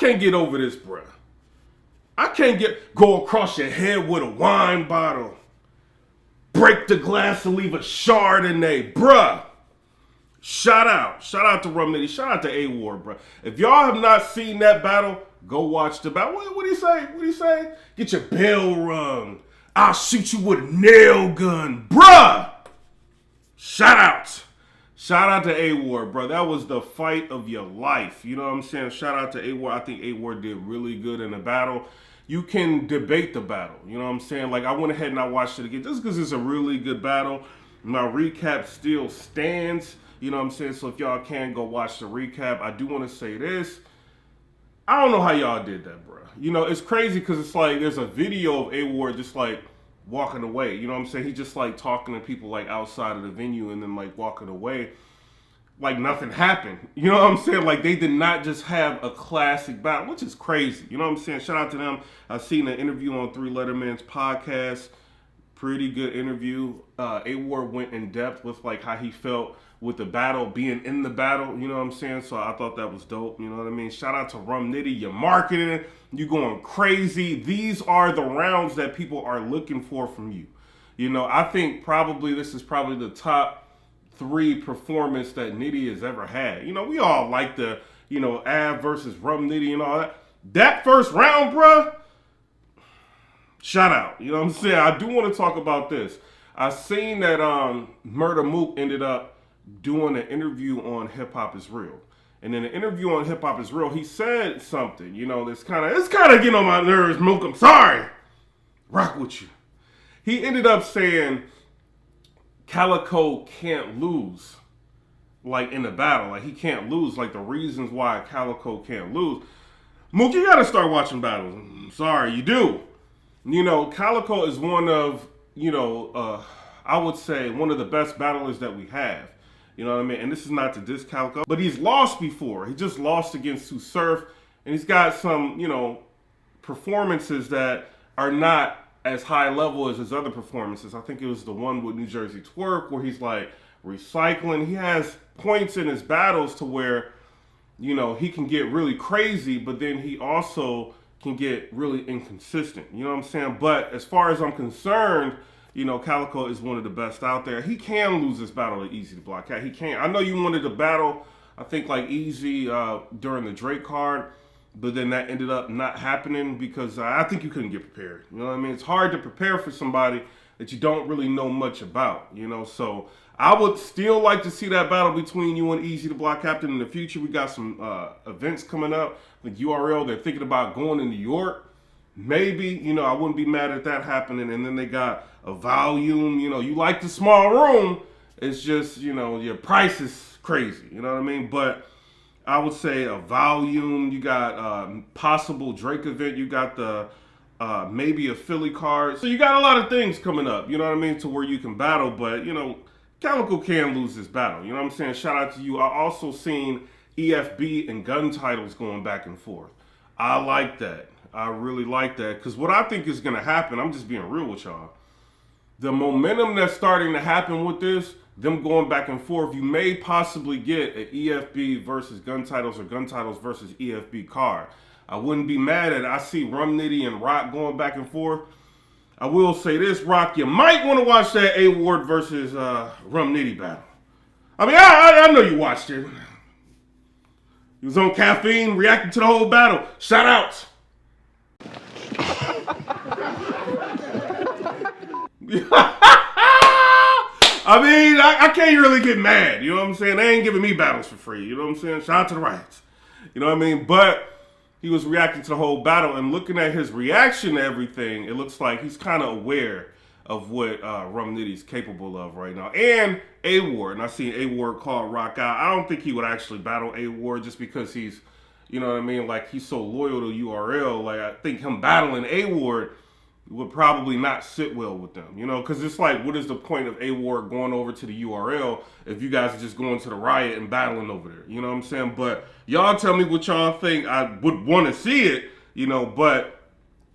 can't get over this, bruh. I can't go across your head with a wine bottle, break the glass and leave a shard in there, bruh. Shout out to Rum Nitty, shout out to A-Ward, bruh. If y'all have not seen that battle, go watch the battle. What do you say? Get your bell rung. I'll shoot you with a nail gun, bruh. Shout out to A-Ward, bro. That was the fight of your life. You know what I'm saying? Shout out to A-Ward. I think A-Ward did really good in the battle. You can debate the battle. You know what I'm saying? Like, I went ahead and I watched it again just because it's a really good battle. My recap still stands. You know what I'm saying? So if y'all can go watch the recap, I do want to say this. I don't know how y'all did that, bro. You know, it's crazy because it's like there's a video of A-Ward just like walking away. You know what I'm saying? He just like talking to people like outside of the venue and then like walking away like nothing happened. You know what I'm saying? Like they did not just have a classic battle, which is crazy. You know what I'm saying? Shout out to them. I've seen an interview on Three Letterman's podcast. Pretty good interview. A-Ward went in depth with like how he felt with the battle, being in the battle, you know what I'm saying? So I thought that was dope, you know what I mean? Shout out to Rum Nitty, you're marketing, you going crazy. These are the rounds that people are looking for from you. You know, I think this is probably the top 3 performance that Nitty has ever had. You know, we all like the, you know, Av versus Rum Nitty and all that. That first round, bruh, shout out. You know what I'm saying? I do want to talk about this. I seen that Murder Mook ended up doing an interview on Hip Hop Is Real. And in the interview on Hip Hop Is Real, he said something, you know, it's kind of getting on my nerves, Mook. I'm sorry. Rock with you. He ended up saying Calico can't lose, like in the battle. Like he can't lose, like the reasons why Calico can't lose. Mook, you gotta start watching battles. I'm sorry, you do. You know, Calico is one of, you know, I would say one of the best battlers that we have. You know what I mean? And this is not to diss Calico, but he's lost before. He just lost against Sue Surf, and he's got some, you know, performances that are not as high level as his other performances. I think it was the one with New Jersey Twerk where he's like recycling. He has points in his battles to where, you know, he can get really crazy, but then he also can get really inconsistent. You know what I'm saying? But as far as I'm concerned, you know, Calico is one of the best out there. He can lose this battle to Easy to Block Cat. He can. I know you wanted to battle, I think, like Easy during the Drake card, but then that ended up not happening because I think you couldn't get prepared. You know what I mean? It's hard to prepare for somebody that you don't really know much about, you know? So I would still like to see that battle between you and Easy to Block Captain in the future. We got some events coming up. Like URL, they're thinking about going to New York. Maybe, you know, I wouldn't be mad at that happening. And then they got a volume, you know, you like the small room. It's just, you know, your price is crazy. You know what I mean? But I would say a volume. You got possible Drake event. You got the maybe a Philly card. So you got a lot of things coming up, you know what I mean, to where you can battle. But, you know, Calico can lose this battle. You know what I'm saying? Shout out to you. I also seen EFB and gun titles going back and forth. I like that. I really like that. Because what I think is going to happen, I'm just being real with y'all. The momentum that's starting to happen with this, them going back and forth, you may possibly get an EFB versus gun titles or gun titles versus EFB card. I wouldn't be mad at it. I see Rum Nitty and Rock going back and forth. I will say this, Rock, you might want to watch that A-Ward versus Rum Nitty battle. I mean, I know you watched it. He was on caffeine, reacting to the whole battle. Shout out. I mean, I can't really get mad. You know what I'm saying? They ain't giving me battles for free. You know what I'm saying? Shout out to the Riots. You know what I mean? But he was reacting to the whole battle, and looking at his reaction to everything, it looks like he's kind of aware of what Rum Nitty's capable of right now. And A-Ward, and I seen A-Ward call Rock out. I don't think he would actually battle A-Ward just because he's, you know what I mean, like he's so loyal to URL. Like I think him battling A-Ward would probably not sit well with them, you know, because it's like, what is the point of A-Ward going over to the URL if you guys are just going to the Riot and battling over there? You know what I'm saying? But y'all tell me what y'all think. I would want to see it, you know, but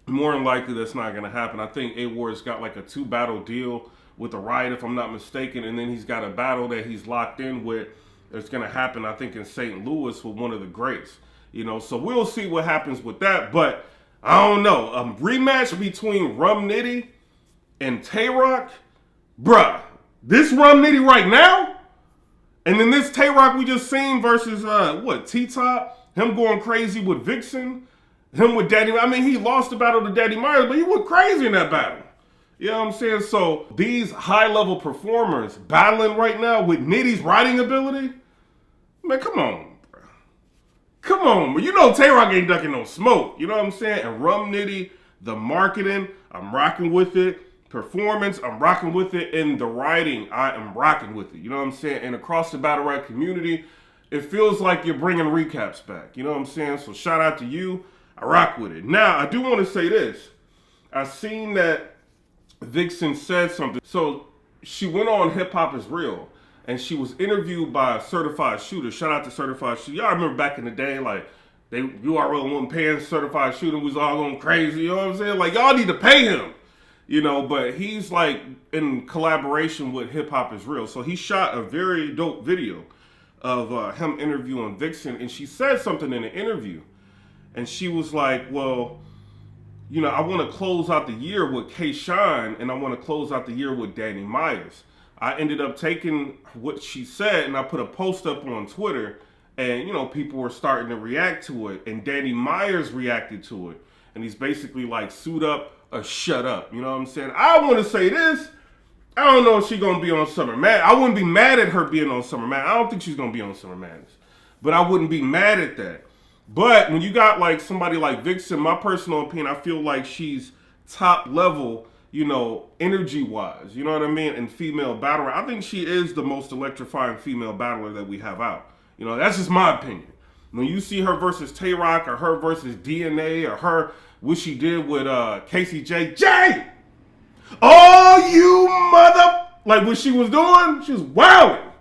more than likely that's not going to happen. I think A-Ward's got like a 2-battle deal with the Riot, if I'm not mistaken, and then he's got a battle that he's locked in with that's going to happen, I think, in St. Louis with one of the greats. You know, so we'll see what happens with that. But I don't know. A rematch between Rum Nitty and Tay-Rock, bruh. This Rum Nitty right now, and then this Tay-Rock we just seen versus T-Top, him going crazy with Vixen, him with Daddy. I mean, he lost the battle to Daddy Myers, but he went crazy in that battle. You know what I'm saying? So these high-level performers battling right now with Nitty's writing ability, man, come on, bro. Come on, bro. You know Tay-Rock ain't ducking no smoke. You know what I'm saying? And Rum Nitty, the marketing, I'm rocking with it. Performance, I'm rocking with it. And the writing, I am rocking with it. You know what I'm saying? And across the battle rap community, it feels like you're bringing recaps back. You know what I'm saying? So shout out to you. I rock with it. Now, I do want to say this. I seen that Vixen said something. So she went on Hip Hop Is Real, and she was interviewed by a certified shooter. Shout out to certified shooter. Y'all remember back in the day, like URL wasn't paying certified shooter, was all going crazy. You know what I'm saying? Like, y'all need to pay him. You know, but he's like in collaboration with Hip Hop Is Real. So he shot a very dope video of him interviewing Vixen, and she said something in the interview, and she was like, well, you know, I want to close out the year with K-Shine, and I want to close out the year with Danny Myers. I ended up taking what she said, and I put a post up on Twitter, and, you know, people were starting to react to it, and Danny Myers reacted to it, and he's basically like, suit up or shut up. You know what I'm saying? I want to say this. I don't know if she's going to be on Summer Madness. I wouldn't be mad at her being on Summer Madness. I don't think she's going to be on Summer Madness, but I wouldn't be mad at that. But when you got like somebody like Vixen, my personal opinion, I feel like she's top level, you know, energy wise, you know what I mean? And female battler. I think she is the most electrifying female battler that we have out. You know, that's just my opinion. When you see her versus Tay-Rock or her versus DNA or her, what she did with Casey J. Oh, you mother. Like what she was doing, she was wilding.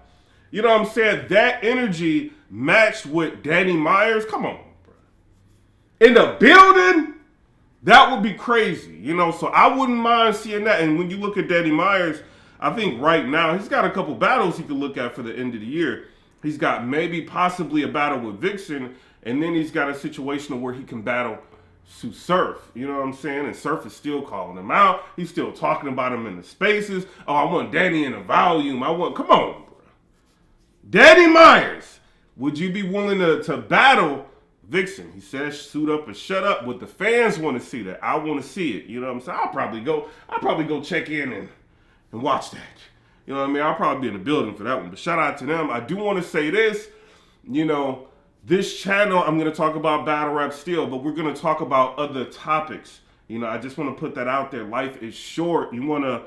You know what I'm saying? That energy matched with Danny Myers. Come on, bro. In the building, that would be crazy. You know, so I wouldn't mind seeing that. And when you look at Danny Myers, I think right now he's got a couple battles he could look at for the end of the year. He's got maybe possibly a battle with Vixen, and then he's got a situation where he can battle Sue Surf. You know what I'm saying? And Surf is still calling him out. He's still talking about him in the spaces. Oh, I want Danny in the volume. Come on, bro. Danny Myers, would you be willing to battle Vixen? He says suit up and shut up, but the fans want to see that. I want to see it. You know what I'm saying? I'll probably go check in and watch that. You know what I mean? I'll probably be in the building for that one. But shout out to them. I do want to say this. You know, this channel, I'm going to talk about battle rap still, but we're going to talk about other topics. You know, I just want to put that out there. Life is short. You want to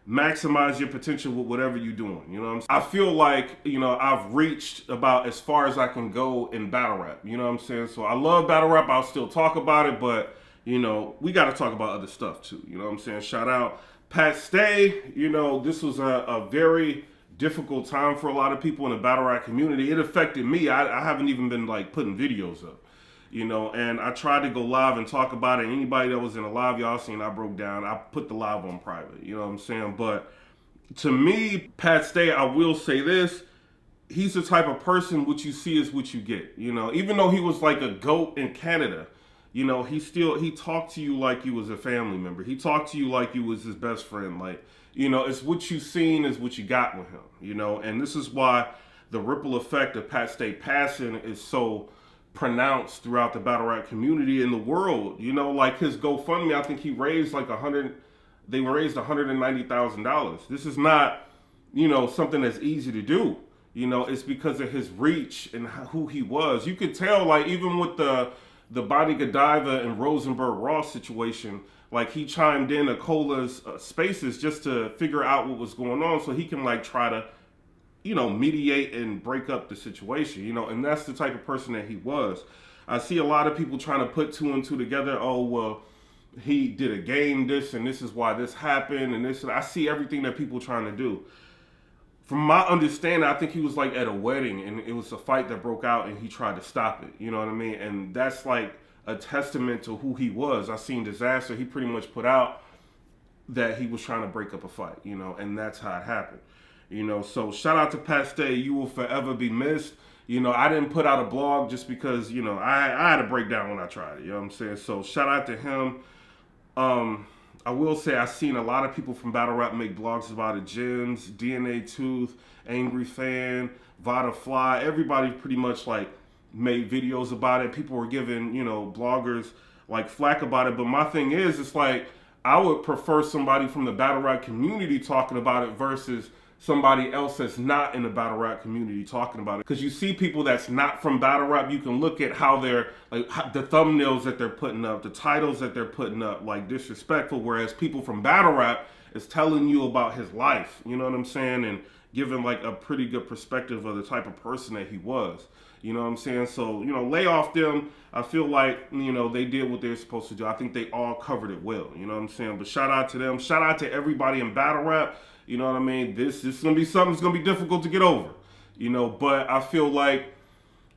maximize your potential with whatever you're doing. You know what I'm saying? I feel like, you know, I've reached about as far as I can go in battle rap. You know what I'm saying? So I love battle rap. I'll still talk about it, but, you know, we got to talk about other stuff too. You know what I'm saying? Shout out Pat Stay. You know, this was a very difficult time for a lot of people in the battle rap community. It affected me. I haven't even been like putting videos up, you know, and I tried to go live and talk about it. Anybody that was in a live, y'all seen I broke down. I put the live on private, you know what I'm saying? But to me, Pat Stay, I will say this, he's the type of person, what you see is what you get, you know, even though he was like a GOAT in Canada, you know, he talked to you like you was a family member. He talked to you like you was his best friend. Like, you know, it's what you seen is what you got with him, you know, and this is why the ripple effect of Pat Stay passing is so pronounced throughout the battle rap community in the world. You know, like his GoFundMe, I think he raised like they raised $190,000. This is not, you know, something that's easy to do. You know, it's because of his reach and who he was. You could tell, like, even with the Bonnie Godiva and Rosenberg Ross situation, like he chimed in Acola's spaces just to figure out what was going on so he can like try to, you know, mediate and break up the situation, you know, and that's the type of person that he was. I see a lot of people trying to put two and two together. Oh, well, he did a game this and this is why this happened and this. And I see everything that people trying to do. From my understanding, I think he was like at a wedding and it was a fight that broke out and he tried to stop it. You know what I mean? And that's like a testament to who he was. I seen Disaster. He pretty much put out that he was trying to break up a fight, you know, and that's how it happened. You know, so shout out to Pat Stay. You will forever be missed. You know, I didn't put out a blog just because, you know, I had a breakdown when I tried it. You know what I'm saying? So shout out to him. I will say I've seen a lot of people from battle rap make blogs about it. Gems, DNA Tooth, Angry Fan, Vada Fly. Everybody pretty much like made videos about it. People were giving, you know, bloggers like flack about it. But my thing is, it's like I would prefer somebody from the battle rap community talking about it versus somebody else that's not in the battle rap community talking about it. Because you see people that's not from battle rap, you can look at how they're, like, the thumbnails that they're putting up, the titles that they're putting up, like, disrespectful, whereas people from battle rap is telling you about his life, you know what I'm saying, and giving, like, a pretty good perspective of the type of person that he was. You know what I'm saying? So, you know, lay off them. I feel like, you know, they did what they're supposed to do. I think they all covered it well. You know what I'm saying? But shout out to them. Shout out to everybody in battle rap. You know what I mean? This is going to be something that's going to be difficult to get over. You know, but I feel like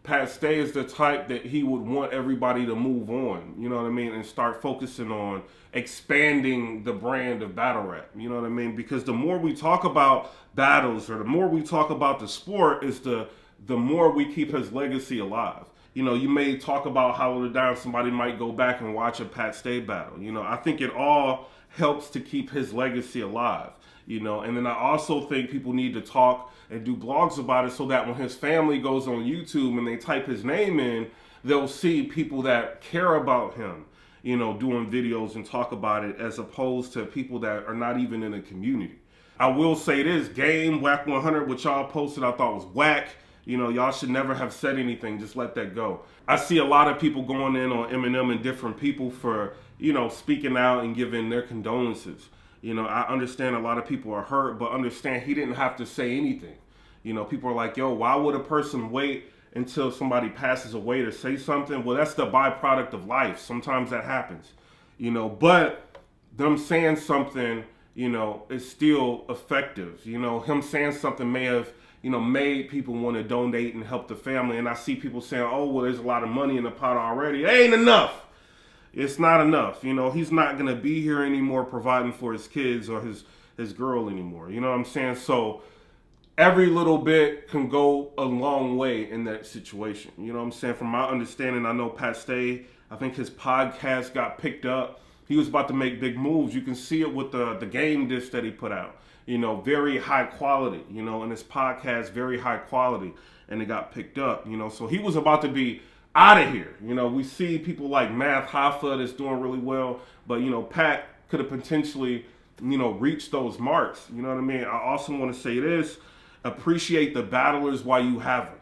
Pat Stay is the type that he would want everybody to move on. You know what I mean? And start focusing on expanding the brand of battle rap. You know what I mean? Because the more we talk about battles or the more we talk about the sport is the more we keep his legacy alive. You know, you may talk about how down somebody might go back and watch a Pat Stay battle. You know, I think it all helps to keep his legacy alive. You know, and then I also think people need to talk and do blogs about it so that when his family goes on YouTube and they type his name in, they'll see people that care about him, you know, doing videos and talk about it as opposed to people that are not even in the community. I will say this, Game Whack 100, which y'all posted, I thought was whack. You know, y'all should never have said anything. Just let that go. I see a lot of people going in on Eminem and different people for, you know, speaking out and giving their condolences. You know, I understand a lot of people are hurt, but understand he didn't have to say anything. You know, people are like, yo, why would a person wait until somebody passes away to say something? Well, that's the byproduct of life. Sometimes that happens. You know, but them saying something, you know, is still effective. You know, him saying something may have, you know, made people want to donate and help the family. And I see people saying, oh, well, there's a lot of money in the pot already. It ain't enough. It's not enough. You know, he's not going to be here anymore providing for his kids or his girl anymore. You know what I'm saying? So every little bit can go a long way in that situation. You know what I'm saying? From my understanding, I know Pat Stay, I think his podcast got picked up. He was about to make big moves. You can see it with the game disc that he put out. You know, very high quality, you know, and his podcast, very high quality, and it got picked up, you know. So he was about to be out of here. You know, we see people like Math Hoffa that's doing really well, but, you know, Pat could have potentially, you know, reached those marks. You know what I mean? I also want to say this, appreciate the battlers while you have them.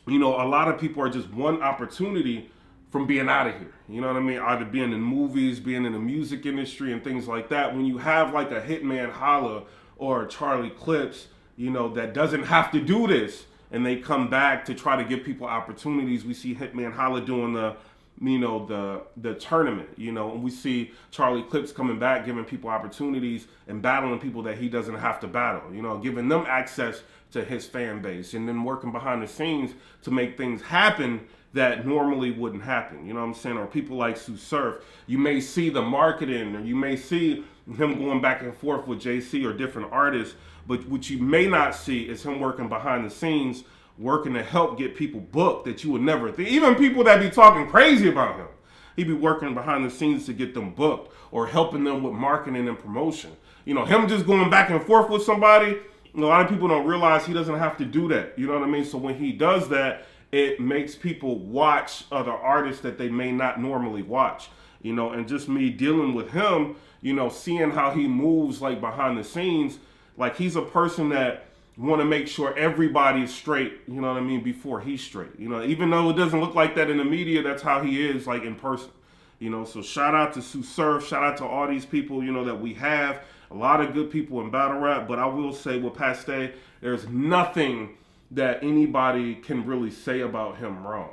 You know, a lot of people are just one opportunity from being out of here. You know what I mean? Either being in movies, being in the music industry and things like that. When you have like a Hitman Holla or Charlie Clips, you know, that doesn't have to do this, and they come back to try to give people opportunities. We see Hitman Holla doing the tournament, you know, and we see Charlie Clips coming back, giving people opportunities and battling people that he doesn't have to battle, you know, giving them access to his fan base, and then working behind the scenes to make things happen that normally wouldn't happen, you know what I'm saying? Or people like Sue Surf, you may see the marketing, or you may see him going back and forth with JC or different artists, but what you may not see is him working behind the scenes, working to help get people booked that you would never think. Even people that be talking crazy about him, he'd be working behind the scenes to get them booked or helping them with marketing and promotion. You know, him just going back and forth with somebody, a lot of people don't realize he doesn't have to do that. You know what I mean? So when he does that, it makes people watch other artists that they may not normally watch. You know, and just me dealing with him, you know, seeing how he moves like behind the scenes, like he's a person that want to make sure everybody's straight, you know what I mean, before he's straight. You know, even though it doesn't look like that in the media, that's how he is like in person. You know, so shout out to Sue Surf, shout out to all these people, you know, that we have. A lot of good people in battle rap, but I will say with Pat Stay, there's nothing that anybody can really say about him wrong.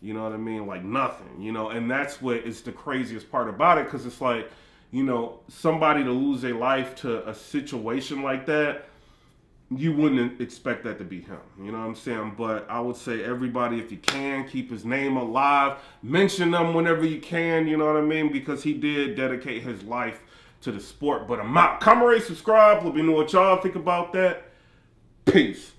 You know what I mean? Like nothing, you know, and that's what is the craziest part about it, because it's like, you know, somebody to lose their life to a situation like that, you wouldn't expect that to be him. You know what I'm saying? But I would say everybody, if you can, keep his name alive. Mention them whenever you can, you know what I mean? Because he did dedicate his life to the sport. But I'm out. Comment, rate, subscribe. Let me know what y'all think about that. Peace.